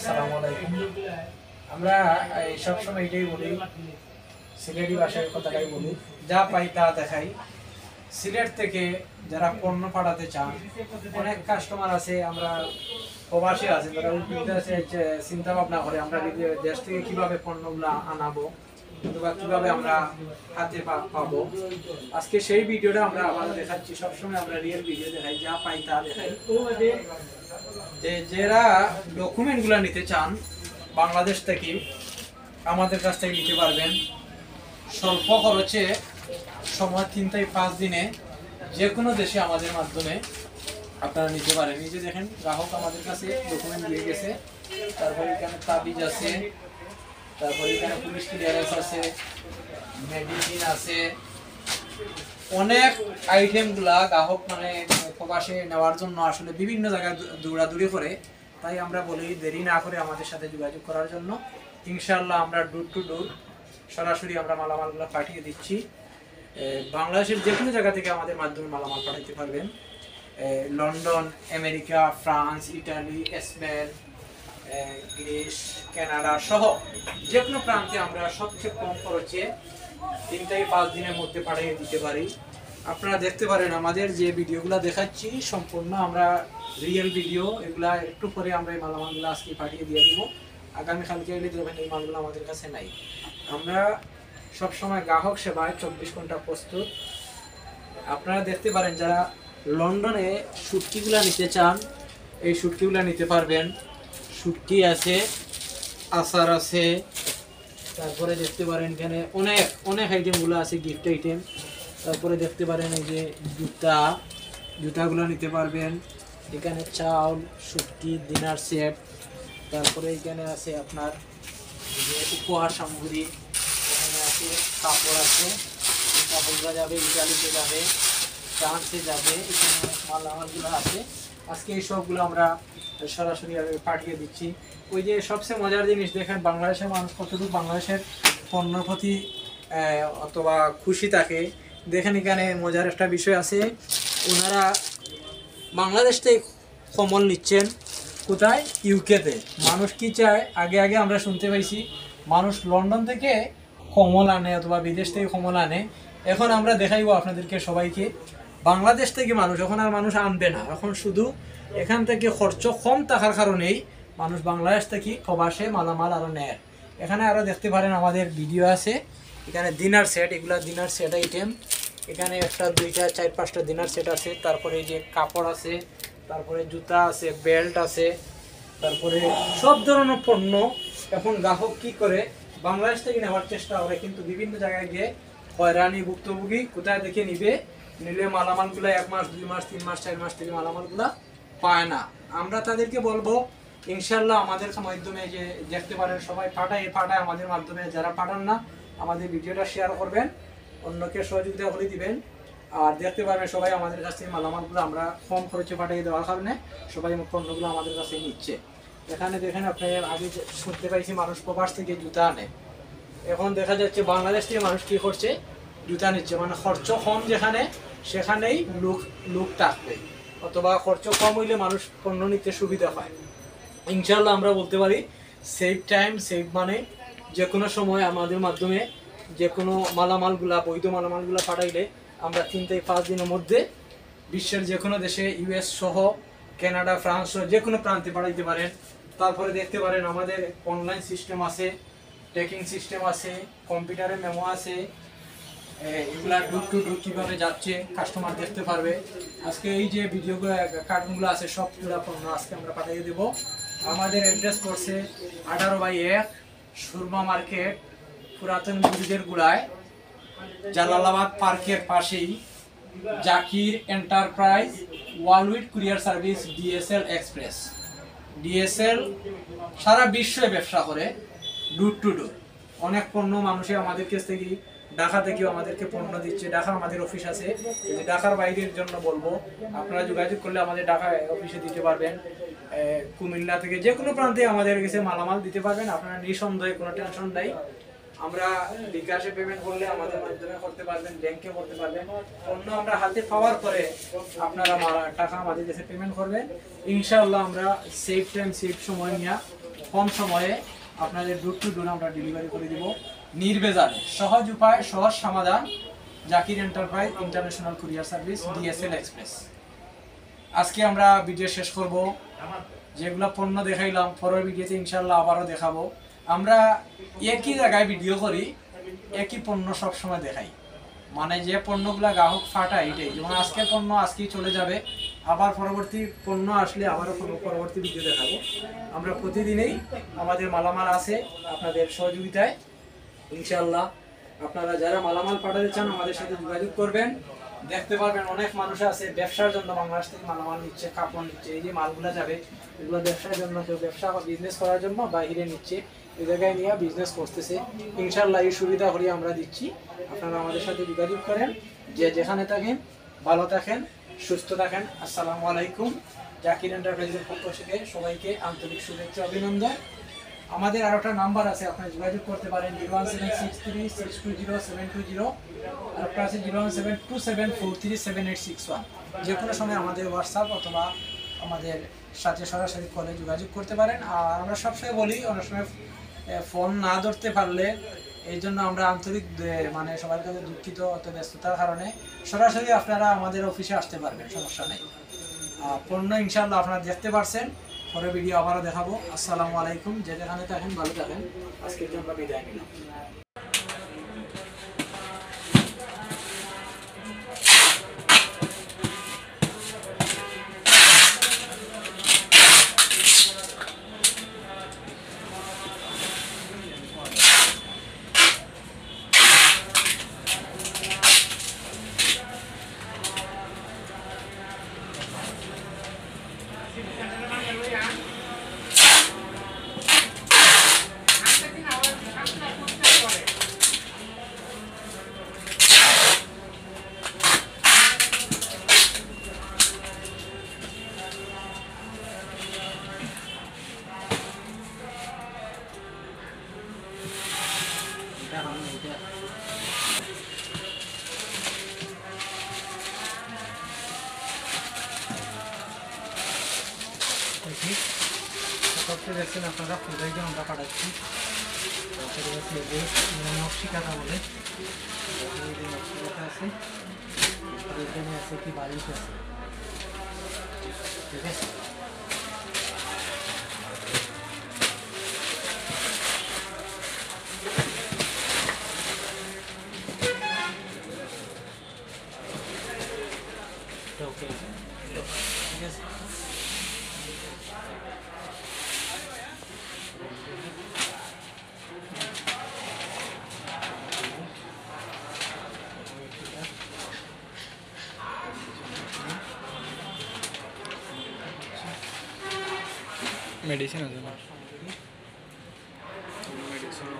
আসসালামু আলাইকুম। আমরা সবসময় এটাই বলি, সিলেটি ভাষায় কথাটাই বলি, যা পাই তা দেখাই। সিলেট থেকে যারা পণ্য পাঠাতে চান, অনেক কাস্টমার আছে, আমরা প্রবাসী আছে, তারা বিদেশে চিন্তা ভাবনা করে আমরা দেশ থেকে কিভাবে পণ্যগুলো আনাবো অথবা কিভাবে আমরা হাতে পাবো। আজকে সেই ভিডিওটা আমরা আবার দেখাচ্ছি। সবসময় আমরা রিয়েল ভিডিও দেখাই, যা পাই তা দেখাই। যারা ডকুমেন্টগুলো নিতে চান বাংলাদেশ থেকে আমাদের কাছ থেকে নিতে পারবেন স্বল্প খরচে, সময় 3 থেকে 5 দিনে যে কোনো দেশে আমাদের মাধ্যমে আপনারা নিতে পারেন। এই যে দেখেন, গ্রাহক আমাদের কাছে ডকুমেন্ট দিয়ে গেছে, তারপরে এখানে তাবিজ আছে, তারপরে এখানে পুলিশ ক্লিয়ারেন্স আছে, মেডিসিন আছে, অনেক আইটেমগুলা গ্রাহক মানে প্রবাসে নেওয়ার জন্য আসলে বিভিন্ন জায়গায় দৌড়াদৌড়ি করে। তাই আমরা বলি দেরি না করে আমাদের সাথে যোগাযোগ করার জন্য। ইনশাআল্লাহ আমরা ডোর টু ডোর সরাসরি আমরা মালামালগুলো পাঠিয়ে দিচ্ছি। বাংলাদেশের যে কোনো জায়গা থেকে আমাদের মাধ্যমে মালামাল পাঠাতে পারবেন। London, America, France, Italy, Spain, Greece, Canada সহ যে কোনো প্রান্তে আমরা সবচেয়ে কম খরচে 3 থেকে 5 দিনের মধ্যে পাঠিয়ে দিতে পারি। আপনারা দেখতে পারেন আমাদের যে ভিডিওগুলো দেখাচ্ছি সম্পূর্ণ আমরা রিয়েল ভিডিও। এগুলা একটু পরে আমরা এই মালামালগুলো আজকে পাঠিয়ে দিয়ে দিব। আগামীকালকে এলে দেখবেন এই মালগুলো আমাদের কাছে নাই। আমরা সবসময় গ্রাহক সেবায় 24 ঘন্টা প্রস্তুত। আপনারা দেখতে পারেন যারা লন্ডনে শুটকিগুলো নিতে চান, এই শুটকিগুলো নিতে পারবেন। শুটকি আছে, আচার আছে, তারপরে দেখতে পারেন এখানে অনেক অনেক আইটেমগুলো আছে, গিফট আইটেম। তারপরে দেখতে পারেন এই যে জুতাগুলো নিতে পারবেন। এখানে চাউল, শুটকি, ডিনার সেট, তারপরে এখানে আছে আপনার যে উপহার সামগ্রী, এখানে আছে কাপড় আছে, এই কাপড়গুলো যাবে ইটালিতে, যাবে ফ্রান্সে, যাবে। এখানে মালামালগুলো আছে। আজকে এই সবগুলো আমরা সরাসরি পাঠিয়ে দিচ্ছি। ওই যে সবচেয়ে মজার জিনিস দেখেন, বাংলাদেশের মানুষ কতটুকু বাংলাদেশের পণ্যের প্রতি অথবা খুশি থাকে দেখেন। এখানে মজার একটা বিষয় আছে, ওনারা বাংলাদেশ থেকে কমল নিচ্ছেন কোথায়? ইউকেতে। মানুষ কি চায়, আগে আগে আমরা শুনতে পাইছি মানুষ লন্ডন থেকে কমল আনে অথবা বিদেশ থেকে কমল আনে। এখন আমরা দেখাইবো আপনাদেরকে সবাইকে বাংলাদেশ থেকে মানুষ, এখন আর মানুষ আনবে না। এখন শুধু এখান থেকে খরচ কম থাকার কারণেই মানুষ বাংলাদেশ থেকে প্রবাসে মালামাল আরও নেয়। এখানে আরও দেখতে পারেন আমাদের ভিডিও আছে। এখানে ডিনার সেট, এগুলা ডিনার সেট আইটেম। এখানে 1, 2, 4, 5টা ডিনার সেট আছে। তারপরে এই যে কাপড় আছে, তারপরে জুতা আছে, বেল্ট আছে, তারপরে সব ধরনের পণ্য। এখন গ্রাহক কি করে, বাংলাদেশ থেকে নেওয়ার চেষ্টা করে, কিন্তু বিভিন্ন জায়গায় গিয়ে হয়রানি ভুক্তভোগী। কোথায় দেখে নিলে মালামালগুলো 1 মাস, 2 মাস, 3 মাস, 4 মাস থেকে মালামালগুলো পায় না। আমরা তাদেরকে বলবো ইনশাল্লাহ আমাদের মাধ্যমে যে দেখতে পারেন সবাই পাঠায় আমাদের মাধ্যমে। যারা পাঠান না আমাদের ভিডিওটা শেয়ার করবেন, অন্যকে সহযোগিতা করে দিবেন। আর দেখতে পারবেন সবাই আমাদের কাছ থেকে মালামালগুলো আমরা কম খরচে পাঠিয়ে দেওয়ার কারণে সবাই পণ্যগুলো আমাদের কাছে নিচ্ছে। এখানে দেখেন, আপনি আগে শুনতে পাইছি মানুষ প্রবাস থেকে জুতা আনে, এখন দেখা যাচ্ছে বাংলাদেশ থেকে মানুষ কি করছে, জুতা নিচ্ছে। মানে খরচ কম যেখানে, সেখানেই লোক থাকবে, অথবা খরচ কম হইলে মানুষ পণ্য নিতে সুবিধা পায়। ইনশাল্লাহ আমরা বলতে পারি সেভ টাইম, সেভ মানে যে কোনো সময় আমাদের মাধ্যমে যে কোনো মালামালগুলা, বৈধ মালামালগুলা পাঠাইলে আমরা 3 থেকে 5 দিনের মধ্যে বিশ্বের যে কোনো দেশে, US সহ, কানাডা, ফ্রান্স সহ যে কোনো প্রান্তে পাঠাইতে পারেন। তারপরে দেখতে পারেন আমাদের অনলাইন সিস্টেম আছে, ট্র্যাকিং সিস্টেম আছে, কম্পিউটারে মেমো আছে। এগুলা ডোর টু ডোর কীভাবে যাচ্ছে কাস্টমার দেখতে পারবে। আজকে এই যে ভিডিওগুলো, কার্টুনগুলো আছে, সবগুলো পণ্য আজকে আমরা পাঠিয়ে দেবো। আমাদের অ্যাড্রেস পড়ছে 18/1 সুরমা মার্কেট, পুরাতন ব্রিজের গুড়ায়, জালালাবাদ পার্কের পাশেই, Zakir enterprise, world courier service, DSL express. DSL সারা বিশ্বে ব্যবসা করে, ডোর টু ডোর। অনেক পণ্য মানুষে আমাদের কাছ থেকে, ঢাকা থেকেও আমাদেরকে পণ্য দিচ্ছে। ঢাকা আমাদের অফিস আছে, ঢাকার বাইরের জন্য বলবো আপনারা যোগাযোগ করলে আমাদের ঢাকা অফিসে দিতে পারবেন। কুমিল্লা থেকে যে কোনো প্রান্তে আমাদের কাছে মালামাল দিতে পারবেন, আপনারা নিঃসন্দেহে, কোনো টেনশন নাই। আমরা বিকাশে পেমেন্ট করলে আমাদের মাধ্যমে করতে পারবেন, ব্যাংকে করতে পারবেন। পণ্য আমরা হাতে পাওয়ার পরে আপনারা টাকা আমাদের কাছে পেমেন্ট করবেন। ইনশাআল্লাহ আমরা সেফ টাইম, সেফ সময় নিয়ে কম সময়ে আপনাদের ডোর টু ডোর আমরা ডেলিভারি করে দিব নির্ভেজালে, সহজ উপায়, সহজ সমাধান। Zakir enterprise international courier service, DSL express. আজকে আমরা ভিডিও শেষ করব। যেগুলো পণ্য দেখাইলাম পরের ভিডিওতে ইনশাল্লাহ আবারও দেখাবো। আমরা একই জায়গায় ভিডিও করি, একই পণ্য সবসময় দেখাই, মানে যে পণ্যগুলা গ্রাহক ফাটায় এটাই। যেমন আজকের পণ্য আজকেই চলে যাবে, আবার পরবর্তী পণ্য আসলে আবারও পরবর্তী ভিডিও দেখাবো। আমরা প্রতিদিনই আমাদের মালামাল আছে আপনাদের সহযোগিতায় ইনশাল্লাহ। আপনারা যারা মালামাল পাঠাতে চান আমাদের সাথে যোগাযোগ করবেন। দেখতে পারবেন অনেক মানুষ আছে ব্যবসার জন্য বাংলাদেশ থেকে মালামাল নিচ্ছে, কাপড় নিচ্ছে। এই যে মালগুলো যাবে এগুলো ব্যবসার জন্য, কেউ ব্যবসা বা বিজনেস করার জন্য বাইরে নিচ্ছে, এই জায়গায় নিয়ে বিজনেস করতেছে। ইনশাল্লাহ এই সুবিধা করিয়ে আমরা দিচ্ছি। আপনারা আমাদের সাথে যোগাযোগ করেন। যে যেখানে থাকেন ভালো থাকেন, সুস্থ থাকেন। আসসালামু আলাইকুম। জাকির এন্টারপ্রাইজের পক্ষ থেকে সবাইকে আন্তরিক শুভেচ্ছা, অভিনন্দন। আমাদের আরো একটা নাম্বার আছে, আপনারা যোগাযোগ করতে পারেন 01763620720, আর একটা আছে 01727437861। যে কোনো সময় আমাদের হোয়াটসঅ্যাপ অথবা আমাদের সাথে সরাসরি কলে যোগাযোগ করতে পারেন। আর আমরা সবসময় বলি, অনেক সময় ফোন না ধরতে পারলে এই জন্য আমরা আন্তরিক মানে সবার কাছে দুঃখিত, অত ব্যস্ততার কারণে সরাসরি আপনারা আমাদের অফিসে আসতে পারবেন, সমস্যা নেই। পণ্য ইনশাআল্লাহ আপনারা দেখতে পারছেন, পরে ভিডিও আবারও দেখাবো। আসসালামু আলাইকুম। যে যেখানে থাকেন ভালো থাকেন। আজকের জন্য বিদায় নিলাম। দেখছেন আপনারা প্রোডাক্টে আমরা পাঠাচ্ছি। নকশি কাটা বলে নকশি কাটা আছে, এখানে আছে কি বালিশ আছে, ঠিক আছে। ওকে, ঠিক আছে। মেডিসিন আছে না? মেডিসিন